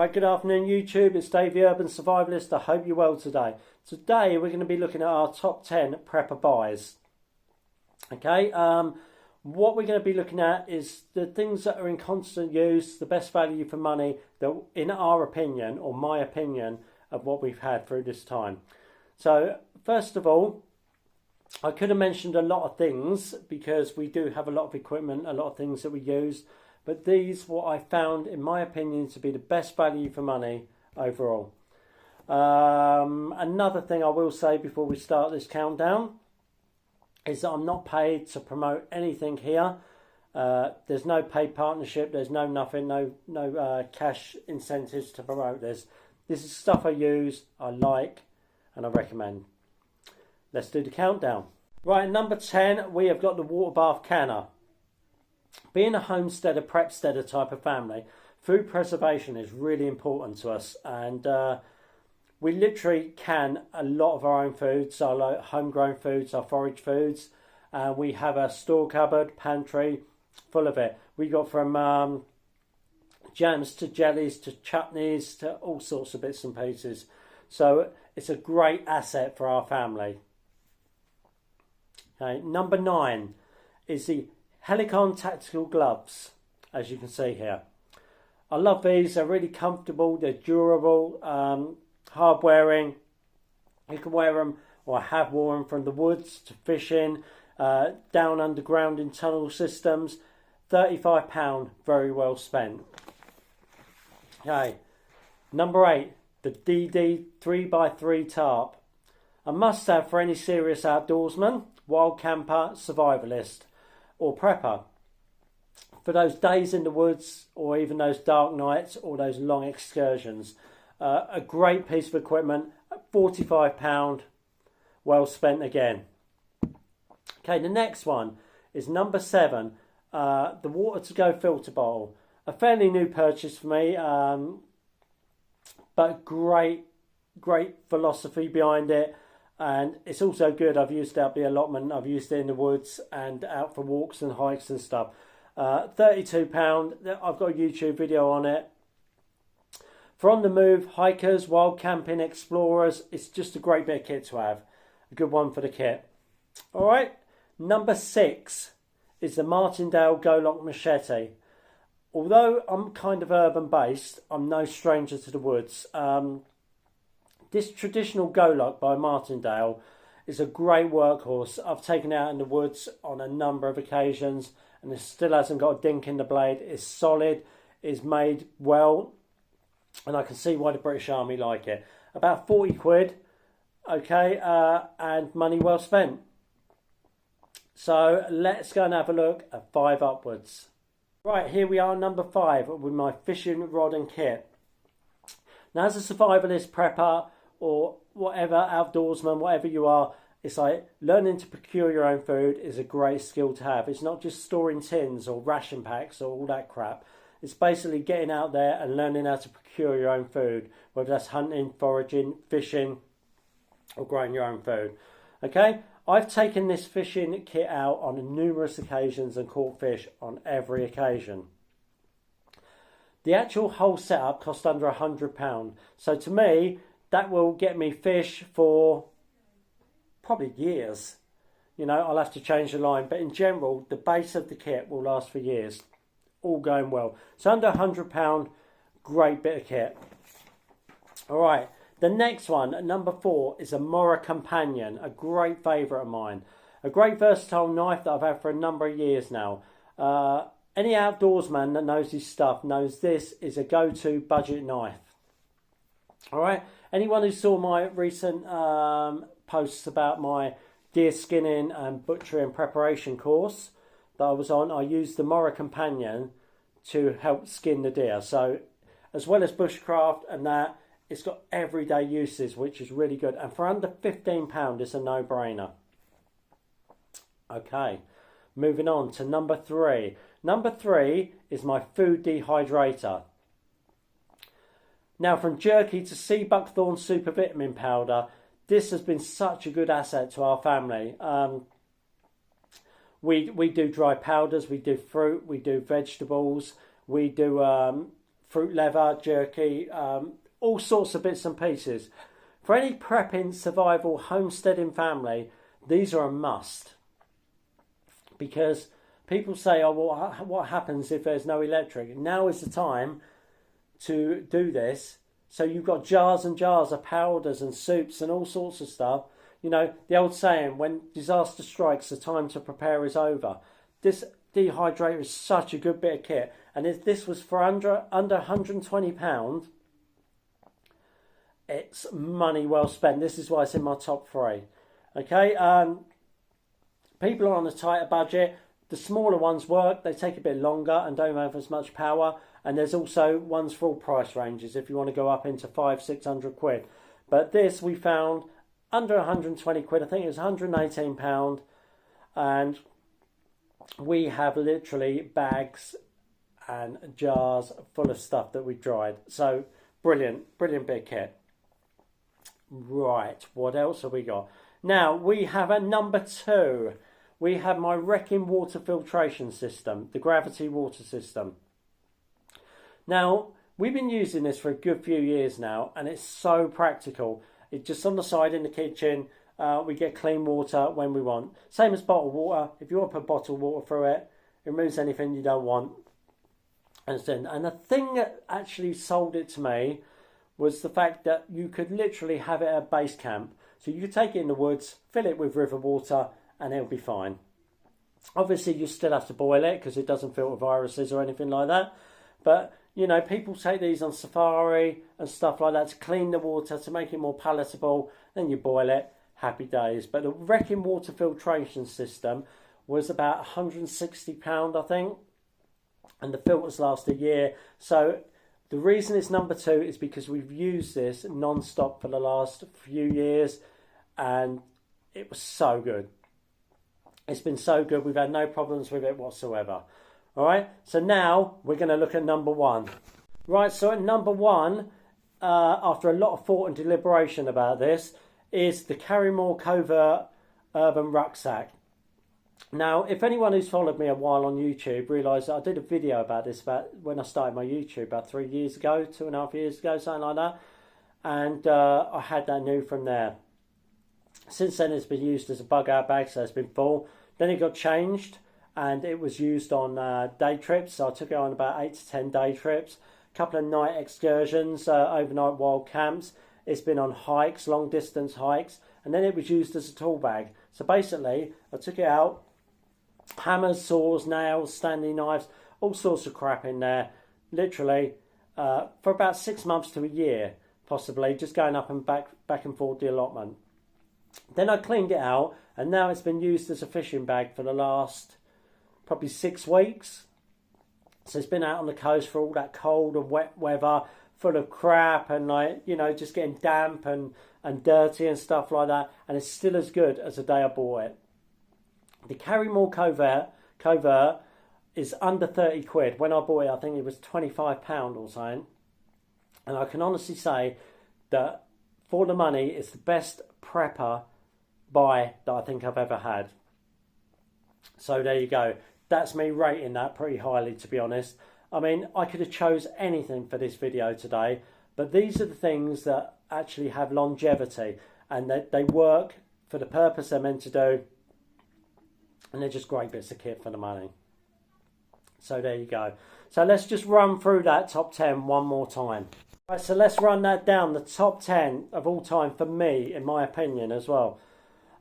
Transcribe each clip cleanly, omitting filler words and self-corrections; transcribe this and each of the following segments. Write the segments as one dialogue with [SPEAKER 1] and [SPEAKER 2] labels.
[SPEAKER 1] Right, good afternoon YouTube, it's Dave the Urban Survivalist. I hope you're well today. Today we're going to be looking at our top 10 prepper buys. Okay, what we're going to be looking at is the things that are in constant use, the best value for money, that in our opinion, or my opinion, of what we've had through this time. So first of all, I could have mentioned a lot of things because we do have a lot of equipment, a lot of things that we use. But these, what I found, in my opinion, to be the best value for money overall. Another thing I will say before we start this countdown is that I'm not paid to promote anything here. There's no paid partnership. There's no nothing, no cash incentives to promote this. This is stuff I use, I like, and I recommend. Let's do the countdown. Right, number 10, we have got the water bath canner. Being a homesteader, prepsteader type of family, food preservation is really important to us, and we literally can a lot of our own foods, our homegrown foods, our forage foods. We have a store cupboard, pantry, full of it. We got from jams to jellies to chutneys to all sorts of bits and pieces. So it's a great asset for our family. Okay, number 9 is the Helicon tactical gloves, as you can see here. I love these. They're really comfortable. They're durable, hard wearing. You can wear them, or I have worn them, from the woods to fishing, down underground in tunnel systems. £35, very well spent. Okay, number 8, the DD 3x3 tarp. A must-have for any serious outdoorsman, wild camper, survivalist, or prepper, for those days in the woods, or even those dark nights, or those long excursions. A great piece of equipment, £45, well spent again. Okay, the next one is number 7, the water to go filter bottle. A fairly new purchase for me, but great philosophy behind it. And it's also good. I've used it at the allotment. I've used it in the woods and out for walks and hikes and stuff. £32. I've got a YouTube video on it. For on the move, hikers, wild camping, explorers, it's just a great bit of kit to have. A good one for the kit. All right. Number 6 is the Martindale Go-Lock Machete. Although I'm kind of urban based, I'm no stranger to the woods. This traditional Go-Lock by Martindale is a great workhorse. I've taken it out in the woods on a number of occasions, and it still hasn't got a dink in the blade. It's solid, it's made well, and I can see why the British Army like it. About 40 quid, okay, and money well spent. So let's go and have a look at 5 upwards. Right, here we are, number 5, with my fishing rod and kit. Now, as a survivalist, prepper, or whatever, outdoorsman, whatever you are, it's like learning to procure your own food is a great skill to have. It's not just storing tins or ration packs or all that crap. It's basically getting out there and learning how to procure your own food, whether that's hunting, foraging, fishing, or growing your own food. Okay, I've taken this fishing kit out on numerous occasions and caught fish on every occasion. The actual whole setup cost under £100. So to me, that will get me fish for probably years. You know, I'll have to change the line. But in general, the base of the kit will last for years. All going well. So under £100, great bit of kit. All right. The next one, at number 4, is a Mora Companion. A great favourite of mine. A great versatile knife that I've had for a number of years now. Any outdoorsman that knows his stuff knows this is a go-to budget knife. All right. Anyone who saw my recent posts about my deer skinning and butchery and preparation course that I was on, I used the Mora Companion to help skin the deer. So as well as bushcraft and that, it's got everyday uses, which is really good. And for under £15, it's a no-brainer. Okay. Moving on to number 3. Number 3 is my food dehydrator. Now, from jerky to sea buckthorn super vitamin powder, this has been such a good asset to our family. We do dry powders, we do fruit, we do vegetables, we do fruit leather, jerky, all sorts of bits and pieces. For any prepping, survival, homesteading family, these are a must. Because people say, oh, well, what happens if there's no electric? Now is the time to do this. So you've got jars and jars of powders and soups and all sorts of stuff. You know, the old saying, when disaster strikes, the time to prepare is over. This dehydrator is such a good bit of kit. And if this was for under £120, it's money well spent. This is why it's in my top 3. Okay, people are on a tighter budget. The smaller ones work. They take a bit longer and don't have as much power. And there's also ones for all price ranges if you want to go up into 500-600 quid. But this we found under 120 quid. I think it was £118. And we have literally bags and jars full of stuff that we dried. So brilliant bit of kit. Right, what else have we got? Now we have a number 2. We have my Wrecking water filtration system, the gravity water system. Now, we've been using this for a good few years now, and it's so practical. It's just on the side in the kitchen. We get clean water when we want. Same as bottled water. If you want to put bottled water through it, it removes anything you don't want. And the thing that actually sold it to me was the fact that you could literally have it at base camp. So you could take it in the woods, fill it with river water, and it'll be fine. Obviously, you still have to boil it because it doesn't filter viruses or anything like that. But, you know, people take these on safari and stuff like that to clean the water, to make it more palatable. Then you boil it, happy days. But the Wrecking water filtration system was about £160, I think. And the filters last a year. So the reason it's number 2 is because we've used this non-stop for the last few years. And it was so good. It's been so good. We've had no problems with it whatsoever. All right. So now we're going to look at number 1. Right. So at number 1, after a lot of thought and deliberation about this, is the Carrymore Covert Urban Rucksack. Now, if anyone who's followed me a while on YouTube realised that I did a video about this about when I started my YouTube about 3 years ago, 2.5 years ago, something like that. And I had that new from there. Since then, it's been used as a bug-out bag, so it's been full. Then it got changed, and it was used on day trips. So I took it on about 8 to 10 day trips, a couple of night excursions, overnight wild camps. It's been on hikes, long-distance hikes, and then it was used as a tool bag. So basically, I took it out, hammers, saws, nails, standing knives, all sorts of crap in there, literally, for about 6 months to a year, possibly, just going up and back and forth the allotment. Then I cleaned it out, and now it's been used as a fishing bag for the last probably 6 weeks. So it's been out on the coast for all that cold and wet weather, full of crap and, like, you know, just getting damp and dirty and stuff like that. And it's still as good as the day I bought it. The Carrymore Covert is under 30 quid. When I bought it, I think it was £25 or something. And I can honestly say that for the money, it's the best prepper buy that I think I've ever had. So there you go. That's me rating that pretty highly, to be honest. I mean, I could have chose anything for this video today, but these are the things that actually have longevity and that they work for the purpose they're meant to do, and they're just great bits of kit for the money. So there you go. So let's just run through that top 10 one more time. Right, so let's run that down, the top 10 of all time for me, in my opinion, as well.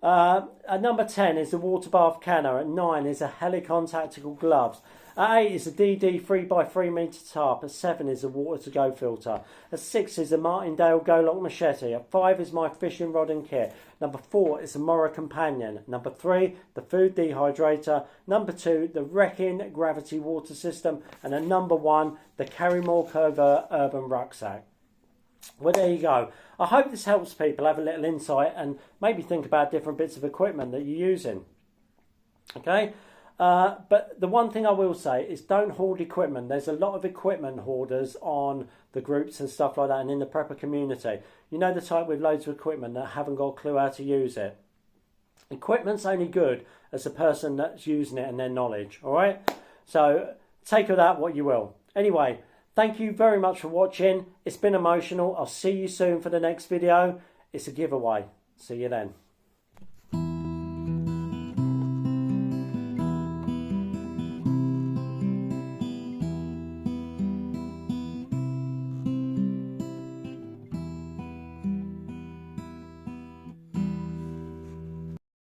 [SPEAKER 1] At number 10 is the Water Bath Canner. At 9 is a Helicon Tactical Gloves. At 8 is a DD 3x3 metre tarp. At 7 is a Water to Go filter. At 6 is a Martindale Go Lock machete. At 5 is my fishing rod and kit. Number 4 is the Mora Companion. Number 3, the Food Dehydrator. Number 2, the Wrecking Gravity Water System. And at number 1, the Carrymore Covert Urban Rucksack. Well, there you go. I hope this helps people have a little insight and maybe think about different bits of equipment that you're using. Okay? But the one thing I will say is don't hoard equipment. There's a lot of equipment hoarders on the groups and stuff like that and in the prepper community. You know, the type with loads of equipment that haven't got a clue how to use it. Equipment's only good as the person that's using it and their knowledge. All right? So take of that what you will. Anyway, Thank you very much for watching. It's been emotional. I'll see you soon for the next video. It's a giveaway. See you then.